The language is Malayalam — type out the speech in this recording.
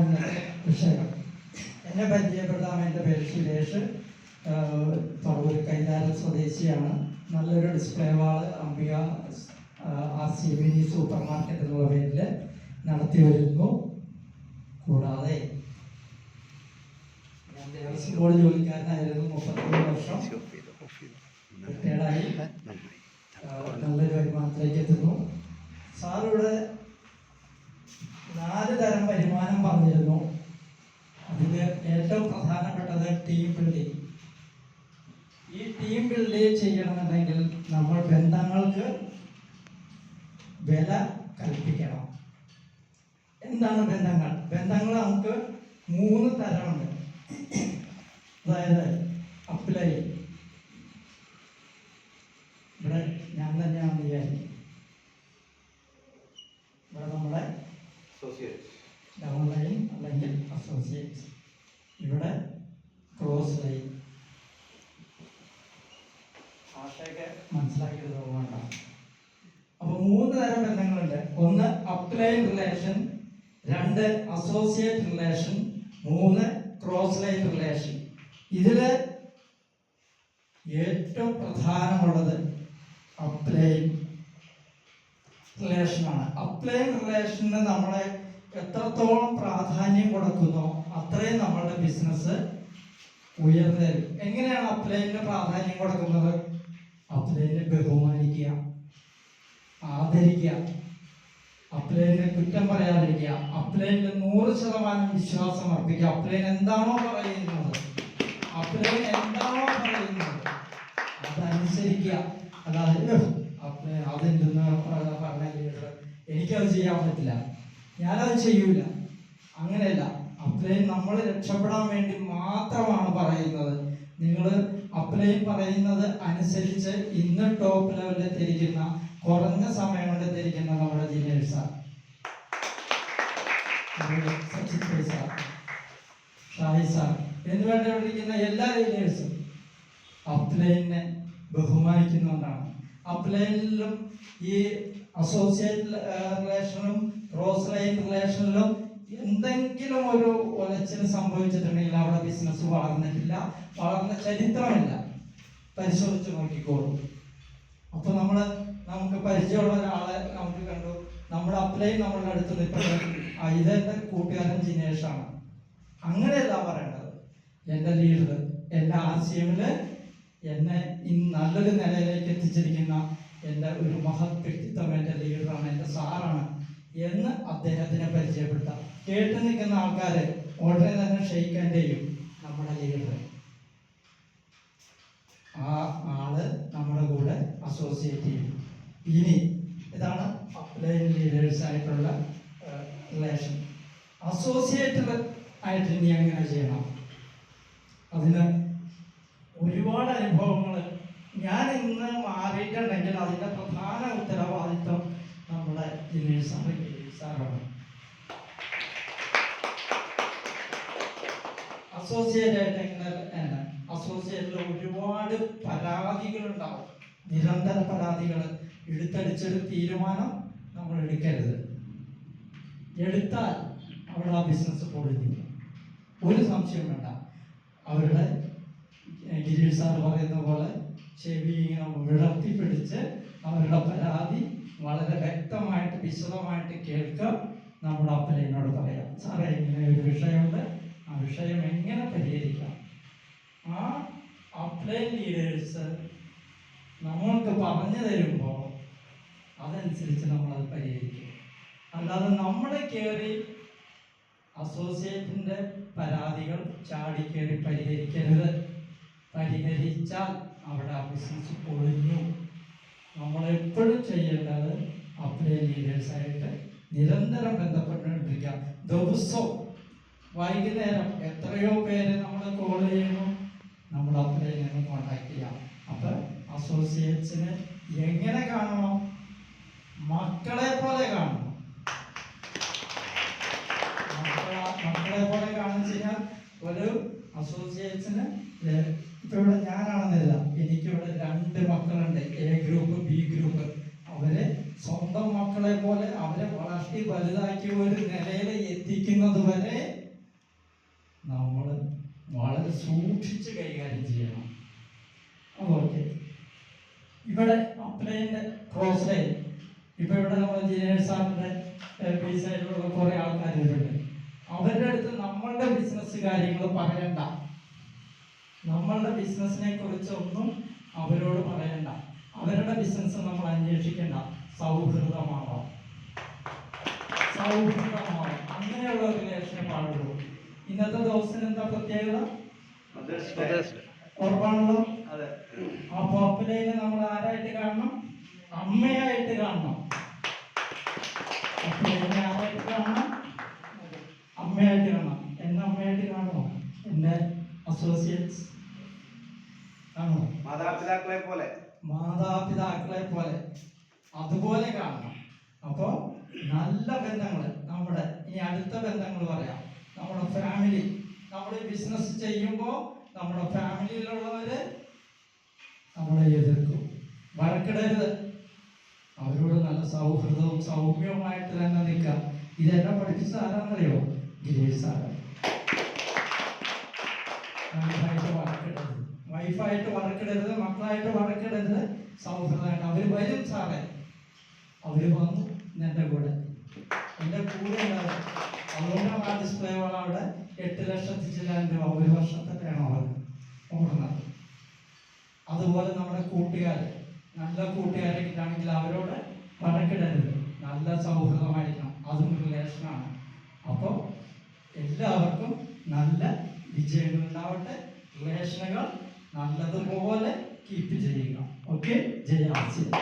ഇന്നത്തെ വിഷയം. എന്നെ പരിചയപ്പെടുത്താൻ എൻ്റെ പേര് സുരേഷ്, പറവൂർ കൈതാരം സ്വദേശിയാണ്. നല്ലൊരു ഡിസ്പ്ലേ വാള് അംബിക RCB സൂപ്പർ മാർക്കറ്റ് എന്നുള്ള പേരിൽ നടത്തി വരുന്നു. കൂടാതെ ഞാൻ ദേവസ്വം ബോർഡ് ജോലിക്കാരനായിരുന്നു. 33 വർഷം റിട്ടയർഡായി നല്ലൊരു വരുമാനത്തിലേക്ക് എത്തുന്നു. സാറിവിടെ 4 തരം വരുമാനം പറഞ്ഞിരുന്നു. അതിൽ ഏറ്റവും പ്രധാനപ്പെട്ടത് ടീം ബിൽഡിംഗ്. ഈ ടീം ബിൽഡിംഗ് ചെയ്യണമെന്നുണ്ടെങ്കിൽ നമ്മൾ ബന്ധങ്ങൾക്ക് വില കൽപ്പിക്കണം. എന്താണ് ബന്ധങ്ങൾ? ബന്ധങ്ങൾ നമുക്ക് 3 തരമുണ്ട്. അതായത് അപ്ലൈ, ഇവിടെ ഞാൻ തന്നെയാണ് വിചാരിക്കും, ഇവിടെ നമ്മുടെ ഡൗൺ ലൈൻ അല്ലെങ്കിൽ അസോസിയേറ്റ്, ഇവിടെ ക്രോസ് ലൈൻ. ഭാഷയൊക്കെ മനസ്സിലാക്കിയത് വേണ്ട. അപ്പൊ 3 തരം ബന്ധങ്ങളുണ്ട്. 1 upline relation, 2 associate relation, 3 cross line relation. ഇതില് ഏറ്റവും പ്രധാനമുള്ളത് അപ്ലൈൻ റിലേഷനാണ്. അപ്ലൈൻ റിലേഷന് നമ്മളെ എത്രത്തോളം പ്രാധാന്യം കൊടുക്കുന്നോ അത്രയും നമ്മളുടെ ബിസിനസ് ഉയർന്നു തരും. എങ്ങനെയാണ് അപ്ലൈനിന് പ്രാധാന്യം കൊടുക്കുന്നത്? അപ്ലൈനെ ബഹുമാനിക്കുക, ആദരിക്കുക, അപ്ലൈനെ കുറ്റം പറയാതിരിക്കുക, അപ്ലൈനിൽ 100% വിശ്വാസം അർപ്പിക്കുക. അപ്ലൈൻ എന്താണോ പറയുന്നത് അതനുസരിക്കുക. അതായത് അപ്ലൈൻ അതെന്തെന്ന് പറഞ്ഞാൽ എനിക്കത് ചെയ്യാൻ പറ്റില്ല, ഞാനത് ചെയ്യൂല, അങ്ങനെയല്ല. അപ്ലൈൻ നമ്മൾ രക്ഷപ്പെടാൻ വേണ്ടി മാത്രമാണ് പറയുന്നത്. നിങ്ങൾ അപ്ലൈൻ പറയുന്നത് അനുസരിച്ച് ഇന്ന് ടോപ്പ് ലെവലിൽ എത്തിയിരിക്കുന്ന, കുറഞ്ഞ സമയം കൊണ്ട് എത്തിയിരിക്കുന്ന നമ്മുടെ Jinesh sir, Sachin sir, Shahi sir എന്നിവരിരിക്കുന്ന എല്ലാ ലീഡേഴ്സും അപ്ലൈനെ ബഹുമാനിക്കുന്നുകൊണ്ടാണ്. അപ്ലൈനിലും ഈ അസോസിയേറ്റ് റിലേഷനും ക്രോസ് ലൈൻ റിലേഷനിലും എന്തെങ്കിലും ഒരു ഒലച്ചിൽ സംഭവിച്ചിട്ടുണ്ടെങ്കിൽ അവിടെ ബിസിനസ് വളർന്നിട്ടില്ല, വളർന്ന ചരിത്രമില്ല. പരിശോധിച്ച് നോക്കിക്കോളൂ. അപ്പൊ നമുക്ക് പരിചയമുള്ള ഒരാളെ നമുക്ക് കണ്ടു, നമ്മുടെ അപ്ലൈൻ നമ്മളുടെ അടുത്ത് നിൽക്കുന്നത് ഇതെന്റെ കൂട്ടുകാരൻ ജിനേഷാണ്. അങ്ങനെയല്ല പറയേണ്ടത്. എൻ്റെ ലീഡർ, എൻ്റെ RCMല് എന്നെ നല്ലൊരു നിലയിലേക്ക് എത്തിച്ചിരിക്കുന്ന എൻ്റെ ഒരു മഹത് വ്യക്തിത്വം എൻ്റെ ലീഡറാണ്, എൻ്റെ സാറാണ് എന്ന് അദ്ദേഹത്തിനെ പരിചയപ്പെടുത്താം. കേട്ട് നിൽക്കുന്ന ആൾക്കാര് ഉടനെ തന്നെ ക്ഷയിക്കേണ്ടിയും നമ്മുടെ ലീഡർ, ആ ആള് നമ്മുടെ കൂടെ അസോസിയേറ്റ് ചെയ്യും. ഇനി ഇതാണ് അപ്ലൈൻ ലീഡേഴ്സ് ആയിട്ടുള്ള റിലേഷൻ. അസോസിയേറ്റ് ആയിട്ട് ഇനി എങ്ങനെ ചെയ്യണം? അതിന് ഒരുപാട് അനുഭവങ്ങൾ ഞാൻ ഇന്ന് മാറിയിട്ടുണ്ടെങ്കിൽ അതിൻ്റെ പ്രധാന ഉത്തരവാദിത്വം നമ്മുടെ ജിനേഷ് സാറാണ്. അസോസിയേറ്റ് ആയിട്ട് എങ്ങനെ? അസോസിയേറ്റിൽ ഒരുപാട് പരാതികളുണ്ടാവും, നിരന്തര പരാതികൾ. എടുത്തടിച്ചൊരു തീരുമാനം നമ്മൾ എടുക്കരുത്. എടുത്താൽ അവിടെ ആ ബിസിനസ് പൊളിഞ്ഞു, ഒരു സംശയം വേണ്ട. അവരുടെ ഗിരീഷ് സാർ പറയുന്ന പോലെ ചെവി ഇങ്ങനെ വിടർത്തിപ്പിടിച്ച് അവരുടെ പരാതി വളരെ വ്യക്തമായിട്ട് വിശദമായിട്ട് കേൾക്കുക. നമ്മുടെ അപ്പനോട് പറയാം, സാറേ ഇങ്ങനെ ഒരു വിഷയമുണ്ട്, ആ വിഷയം എങ്ങനെ പരിഹരിക്കാം? ആ അപ്ലൈൻ ലീഡേഴ്സ് നമ്മൾക്ക് പറഞ്ഞു തരുമ്പോൾ അതനുസരിച്ച് നമ്മളത് പരിഹരിക്കും. അല്ലാതെ നമ്മളെ കയറി അസോസിയേറ്റിൻ്റെ പരാതികൾ ചാടിക്കേറി പരിഹരിക്കരുത്. പരിഹരിച്ചാൽ അവിടെ ആ ബിസിനസ് പൊളിഞ്ഞു. നമ്മളെപ്പോഴും ചെയ്യേണ്ടത് അപ്ലൈൻ ലീഡേഴ്സായിട്ട് നിരന്തരം ബന്ധപ്പെട്ടുകൊണ്ടിരിക്കുക. ദിവസവും വൈകുന്നേരം എത്രയോ പേര് നമ്മൾ കോൾ ചെയ്യുന്നു, നമ്മൾ അപ്ലൈനെ കോൺടാക്ട് ചെയ്യാം. അപ്പം അസോസിയേറ്റ്സിന് എങ്ങനെ കാണണം? മക്കളെ പോലെ കാണണം. മക്കളെ പോലെ കാണിച്ചു കഴിഞ്ഞാൽ ഒരു അസോസിയേറ്റ്സിന് ഇപ്പൊ ഇവിടെ ഞാനാണെന്നില്ല, എനിക്കിവിടെ 2 മക്കളുണ്ട്, A ഗ്രൂപ്പ് B ഗ്രൂപ്പ്. അവരെ സ്വന്തം മക്കളെ പോലെ അവരെ വളർത്തി വലുതാക്കി ഒരു നിലയിൽ എത്തിക്കുന്നത് വരെ നമ്മൾ വളരെ സൂക്ഷിച്ച് കൈകാര്യം ചെയ്യണം. ഓക്കെ, ഇവിടെ അപ്ലൈൻ്റെ ക്രോസ് ലൈൻ ഇപ്പൊ ഇവിടെ നമ്മുടെ ജിനേഷ് സാറിന്റെ സൈഡിലുള്ള കുറെ ആൾക്കാർ വരുന്നുണ്ട്. അവരുടെ അടുത്ത് നമ്മളുടെ ബിസിനസ് കാര്യങ്ങൾ പറയണ്ട, നമ്മളുടെ ബിസിനസിനെ കുറിച്ചൊന്നും അവരോട് പറയണ്ട, അവരുടെ ബിസിനസ് നമ്മൾ അന്വേഷിക്കേണ്ട. സൗഹൃദമാവാം, അങ്ങനെയുള്ള ഒരു റിലേഷനെ പാടുള്ളൂ. ഇന്നത്തെ ദിവസത്തിന് എന്താ പ്രത്യേകത? ഉറപ്പാണല്ലോ. അപ്പൊ അപ്പലേനെ നമ്മൾ ആരായിട്ട് കാണണം? അമ്മയായിട്ട് കാണണം. അപ്പലേനെ ആരായിട്ട് കാണണം? അമ്മയായിട്ട് കാണണം. എന്നെ അമ്മയായിട്ട് കാണണോ? എന്റെ അസോസിയേറ്റ്സ് ആണോ? മാതാപിതാക്കളെ പോലെ അതുപോലെ കാണണം. അപ്പോ നല്ല ബന്ധങ്ങൾ, നമ്മുടെ ഇനി അടുത്ത ബന്ധങ്ങൾ പറയാം. നമ്മുടെ ഫാമിലി, നമ്മൾ ബിസിനസ് ചെയ്യുമ്പോൾ നമ്മുടെ ഫാമിലിയിലുള്ളവര് നമ്മളെ എതിർക്കും, വഴക്കിടരുത്. അവരോട് നല്ല സൗഹൃദവും സൗമ്യവുമായിട്ട് തന്നെ നിൽക്കാം. ഇതെല്ലാം പഠിപ്പിച്ച ആരാന്നറിയോ? ഗിരീഷ് സാറ്. വൈഫായിട്ട് വഴക്കിടരുത്, മക്കളായിട്ട് വഴക്കിടരുത്, സൗഹൃദമായിട്ട്. അവർ വരും സാറേ, അവർ വന്നു എൻ്റെ കൂടെ ഉണ്ടാവും. അതുകൊണ്ടാണ് ആ ഡിസ്പ്ലേ അവിടെ 8,00,000 രൂപ ഒരു വർഷത്തേക്കാണ് അവർ ഓടുന്നത്. അതുപോലെ നമ്മുടെ കൂട്ടുകാർ, നല്ല കൂട്ടുകാരൊക്കെ ആണെങ്കിൽ അവരോട് വഴക്കിടരുത്, നല്ല സൗഹൃദമായിരിക്കണം. അതും റിലേഷനാണ്. അപ്പോൾ എല്ലാവർക്കും നല്ല വിജയങ്ങൾ ഉണ്ടാവട്ടെ. റിലേഷനുകൾ നല്ലതുപോലെ കീപ്പ് ചെയ്യുക. ഓക്കെ, ജയ ആശയം.